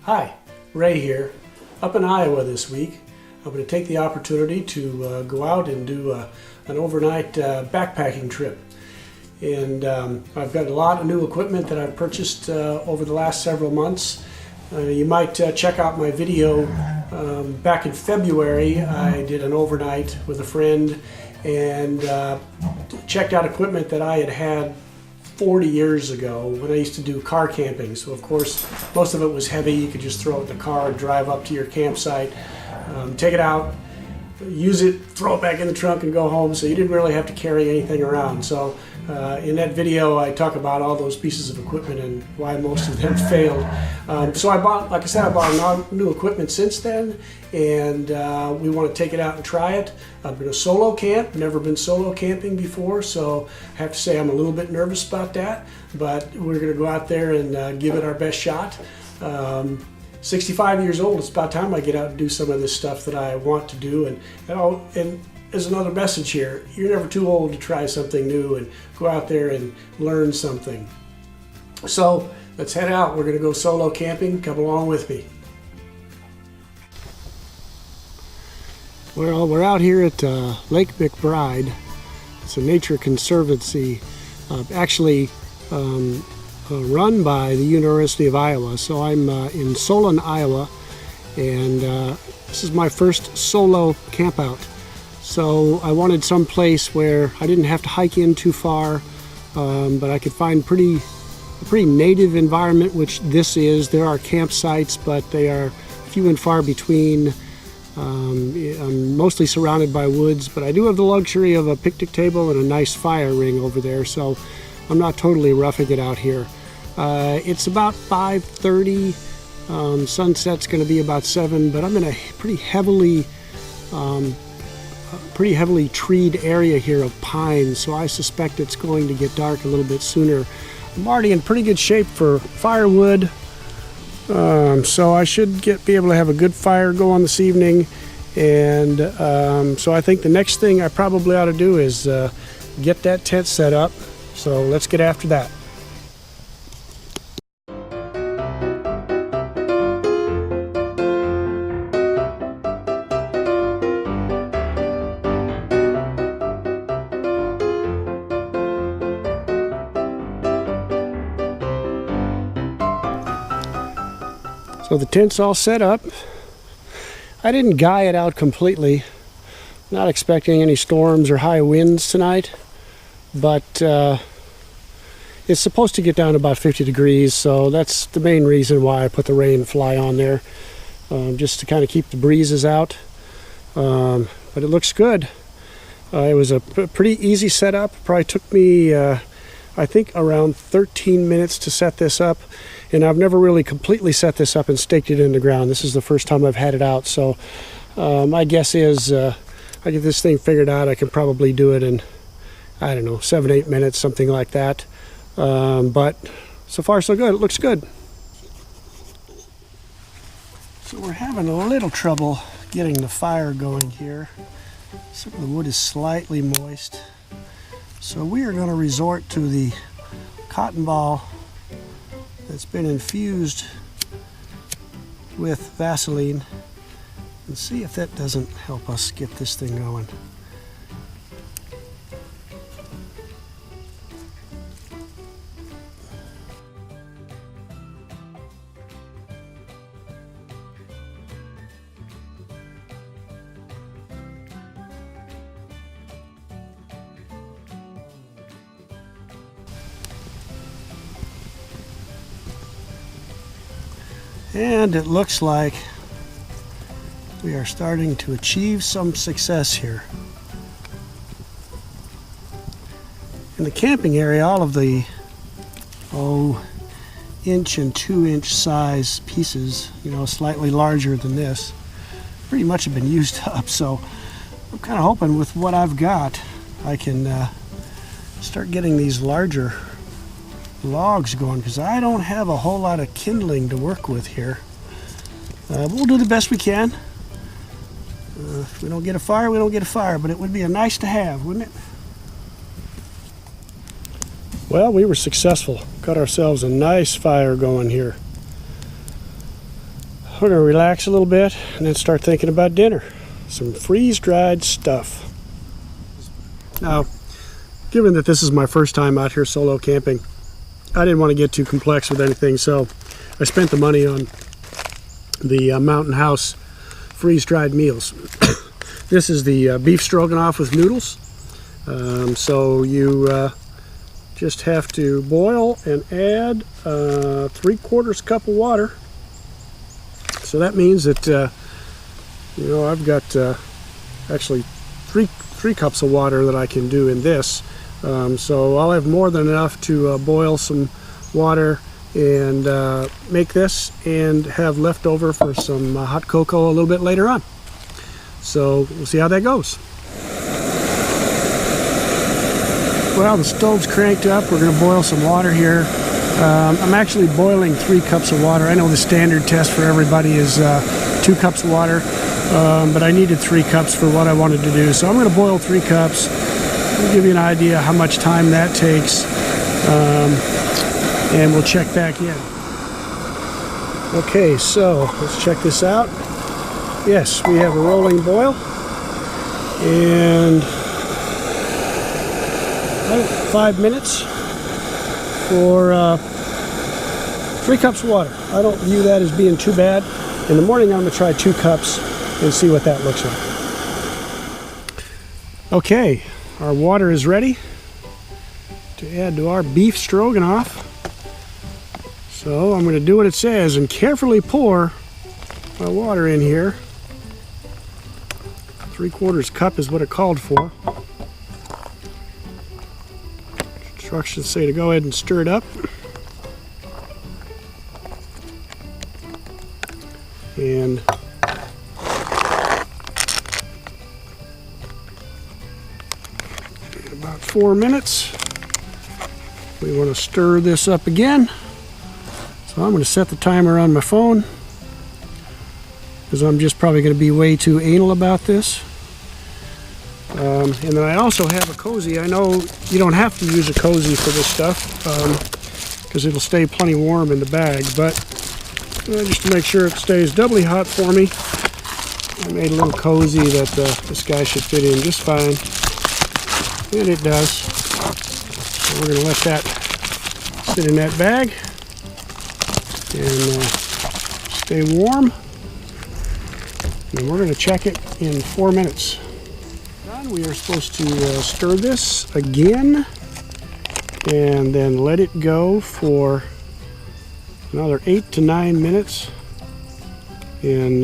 Hi, Ray here. Up in Iowa this week, I'm going to take the opportunity to go out and do an overnight backpacking trip. And I've got a lot of new equipment that I've purchased over the last several months. You might check out my video back in February. I did an overnight with a friend and checked out equipment that I had 40 years ago when I used to do car camping. So of course, most of it was heavy. You could just throw it in the car, drive up to your campsite, take it out, use it, throw it back in the trunk and go home. So you didn't really have to carry anything around. So in that video, I talk about all those pieces of equipment and why most of them failed. So I bought, like I said, I bought new equipment since then, and we want to take it out and try it. I've been a solo camp, never been solo camping before, so I have to say I'm a little bit nervous about that, but we're going to go out there and give it our best shot. 65 years old, it's about time I get out and do some of this stuff that I want to do. And as another message here, you're never too old to try something new and go out there and learn something. So let's head out. We're going to go solo camping. Come along with me. Well, we're out here at Lake McBride. It's a nature conservancy, actually run by the University of Iowa. So I'm in Solon, Iowa, and this is my first solo camp out. So I wanted some place where I didn't have to hike in too far, but I could find a pretty native environment, which this is. There are campsites, but they are few and far between. I'm mostly surrounded by woods, but I do have the luxury of a picnic table and a nice fire ring over there, so I'm not totally roughing it out here. It's about 5:30. Sunset's going to be about 7, but I'm in a pretty heavily treed area here of pines, so I suspect it's going to get dark a little bit sooner. I'm already in pretty good shape for firewood, so I should be able to have a good fire going this evening. And so I think the next thing I probably ought to do is get that tent set up. So let's get after that. So the tent's all set up. I didn't guy it out completely. Not expecting any storms or high winds tonight, but it's supposed to get down to about 50 degrees, so that's the main reason why I put the rain fly on there, just to kind of keep the breezes out. But it looks good. It was a pretty easy setup. Probably took me I think around 13 minutes to set this up, and I've never really completely set this up and staked it in the ground. This is the first time I've had it out, so my guess is I get this thing figured out, I can probably do it in, I don't know, 7-8 minutes, something like that. But so far so good. It looks good. So we're having a little trouble getting the fire going here. Some of the wood is slightly moist. So we are going to resort to the cotton ball that's been infused with Vaseline and see if that doesn't help us get this thing going. And it looks like we are starting to achieve some success here. In the camping area, all of the 1 and 2 inch size pieces, slightly larger than this, pretty much have been used up. So I'm kind of hoping with what I've got, I can start getting these larger logs going, because I don't have a whole lot of kindling to work with here. We'll do the best we can. If we don't get a fire, we don't get a fire, but it would be a nice to have, wouldn't it? Well, we were successful. Got ourselves a nice fire going here. We're gonna relax a little bit and then start thinking about dinner. Some freeze-dried stuff. Now, given that this is my first time out here solo camping, I didn't want to get too complex with anything, so I spent the money on the Mountain House freeze-dried meals. This is the beef stroganoff with noodles. So you just have to boil and add 3/4 cup of water. So that means that you know, I've got actually three cups of water that I can do in this. So I'll have more than enough to boil some water and make this, and have left over for some hot cocoa a little bit later on. So we'll see how that goes. Well, the stove's cranked up. We're going to boil some water here. I'm actually boiling 3 cups of water. I know the standard test for everybody is 2 cups of water, but I needed 3 cups for what I wanted to do. So I'm going to boil 3 cups. I'll give you an idea how much time that takes, and we'll check back in. Okay, so let's check this out. Yes, we have a rolling boil, and 5 minutes for 3 cups of water. I don't view that as being too bad. In the morning, I'm going to try 2 cups and see what that looks like. Okay, our water is ready to add to our beef stroganoff. So I'm going to do what it says and carefully pour my water in here. 3/4 cup is what it called for. Instructions say to go ahead and stir it up. And in about 4 minutes, we want to stir this up again. So I'm going to set the timer on my phone, because I'm just probably going to be way too anal about this. And then I also have a cozy. I know you don't have to use a cozy for this stuff, because it'll stay plenty warm in the bag, but just to make sure it stays doubly hot for me, I made a little cozy that this guy should fit in just fine, and it does. So we're going to let that sit in that bag and stay warm, and we're going to check it in 4 minutes. We are supposed to stir this again and then let it go for another 8 to 9 minutes, and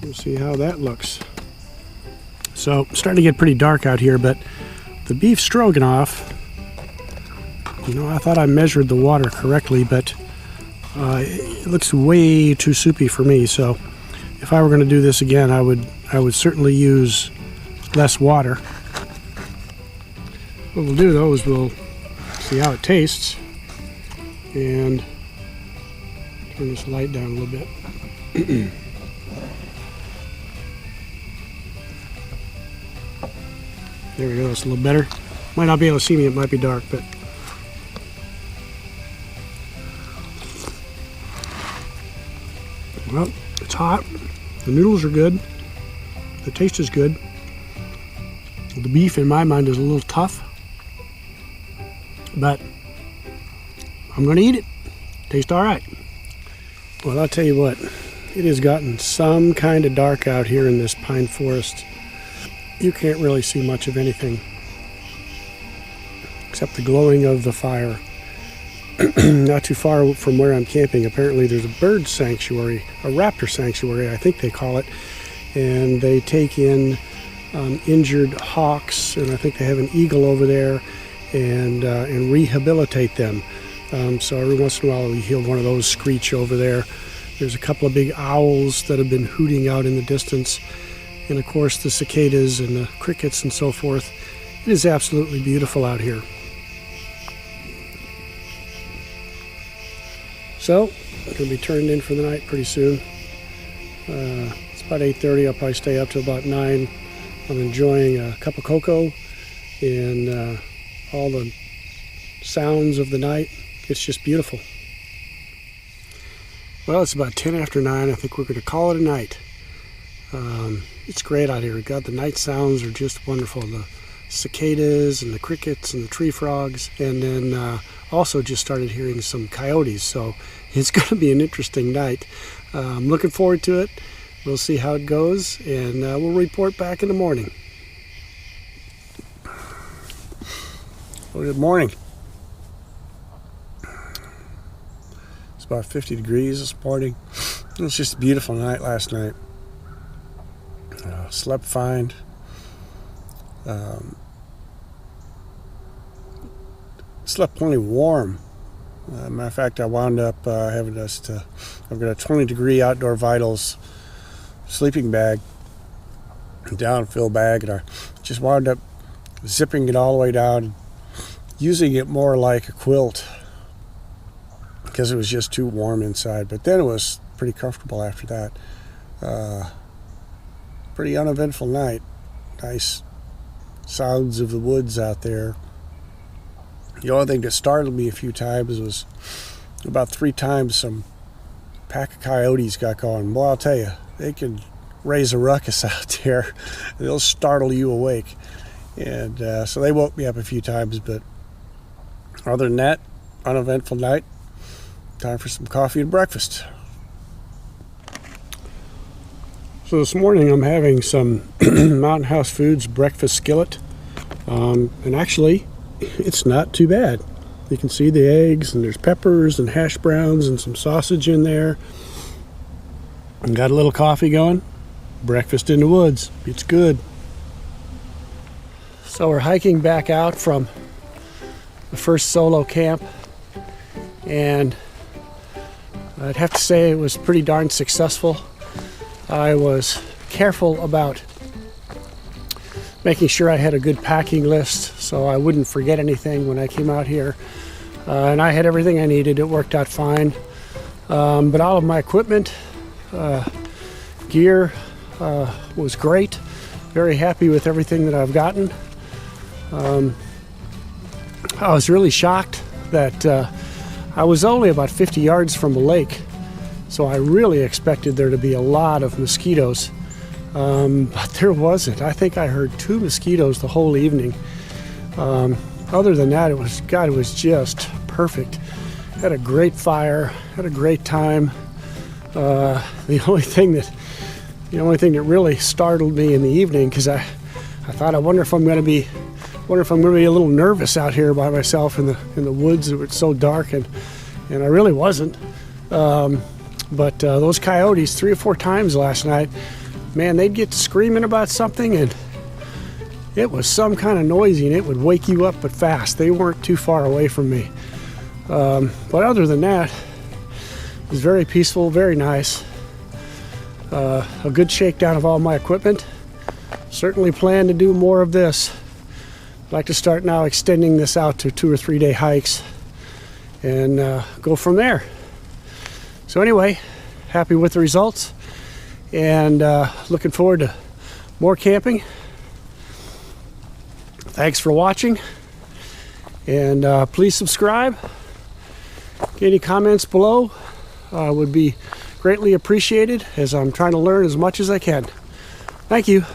we'll see how that looks. So it's starting to get pretty dark out here, but the beef stroganoff, you know, I thought I measured the water correctly, but it looks way too soupy for me. So if I were going to do this again, I would certainly use less water. What we'll do though is we'll see how it tastes and turn this light down a little bit. There we go, it's a little better. Might not be able to see me, it might be dark, but well, it's hot. The noodles are good. The taste is good. The beef, in my mind, is a little tough, but I'm going to eat it. Tastes all right. Well, I'll tell you what, it has gotten some kind of dark out here in this pine forest. You can't really see much of anything except the glowing of the fire. Not too far from where I'm camping, apparently there's a bird sanctuary, a raptor sanctuary, I think they call it, and they take in injured hawks, and I think they have an eagle over there, and rehabilitate them. So every once in a while we hear one of those screech over there. There's a couple of big owls that have been hooting out in the distance, and of course the cicadas and the crickets and so forth. It is absolutely beautiful out here. So, I'm going to be turned in for the night pretty soon. It's about 8:30. I'll probably stay up till about 9. I'm enjoying a cup of cocoa and all the sounds of the night. It's just beautiful. Well, it's about 10 after 9. I think we're going to call it a night. It's great out here. God, the night sounds are just wonderful. The cicadas and the crickets and the tree frogs. And then also just started hearing some coyotes. So it's going to be an interesting night. I'm looking forward to it. We'll see how it goes, and we'll report back in the morning. Well, good morning. It's about 50 degrees this morning. It was just a beautiful night last night. Slept fine. Slept plenty warm. Matter of fact, I wound up I've got a 20-degree Outdoor Vitals sleeping bag, downfill bag, and I just wound up zipping it all the way down, using it more like a quilt because it was just too warm inside. But then it was pretty comfortable after that. Pretty uneventful night. Nice sounds of the woods out there. The only thing that startled me a few times was about 3 times some pack of coyotes got going. Well, I'll tell you, they can raise a ruckus out there. They'll startle you awake. And so they woke me up a few times, but other than that, uneventful night. Time for some coffee and breakfast. So this morning I'm having some Mountain House Foods breakfast skillet. And actually, it's not too bad. You can see the eggs, and there's peppers and hash browns and some sausage in there. And got a little coffee going. Breakfast in the woods. It's good. So we're hiking back out from the first solo camp, and I'd have to say it was pretty darn successful. I was careful about making sure I had a good packing list so I wouldn't forget anything when I came out here. And I had everything I needed. It worked out fine. But all of my equipment, gear was great. Very happy with everything that I've gotten. I was really shocked that I was only about 50 yards from a lake, so I really expected there to be a lot of mosquitoes, but there wasn't. I think I heard 2 mosquitoes the whole evening. Other than that, it was just perfect. Had a great fire, had a great time. The only thing that really startled me in the evening, because I thought, I wonder if I'm going to be a little nervous out here by myself in the woods. It was so dark, and I really wasn't. But those coyotes 3 or 4 times last night, man, they'd get screaming about something, and it was some kind of noisy, and it would wake you up, but fast. They weren't too far away from me. But other than that, it was very peaceful, very nice. A good shakedown of all my equipment. Certainly plan to do more of this. I'd like to start now extending this out to 2 or 3 day hikes and go from there. So anyway, happy with the results, and looking forward to more camping. Thanks for watching, and please subscribe. Any comments below would be greatly appreciated, as I'm trying to learn as much as I can. Thank you.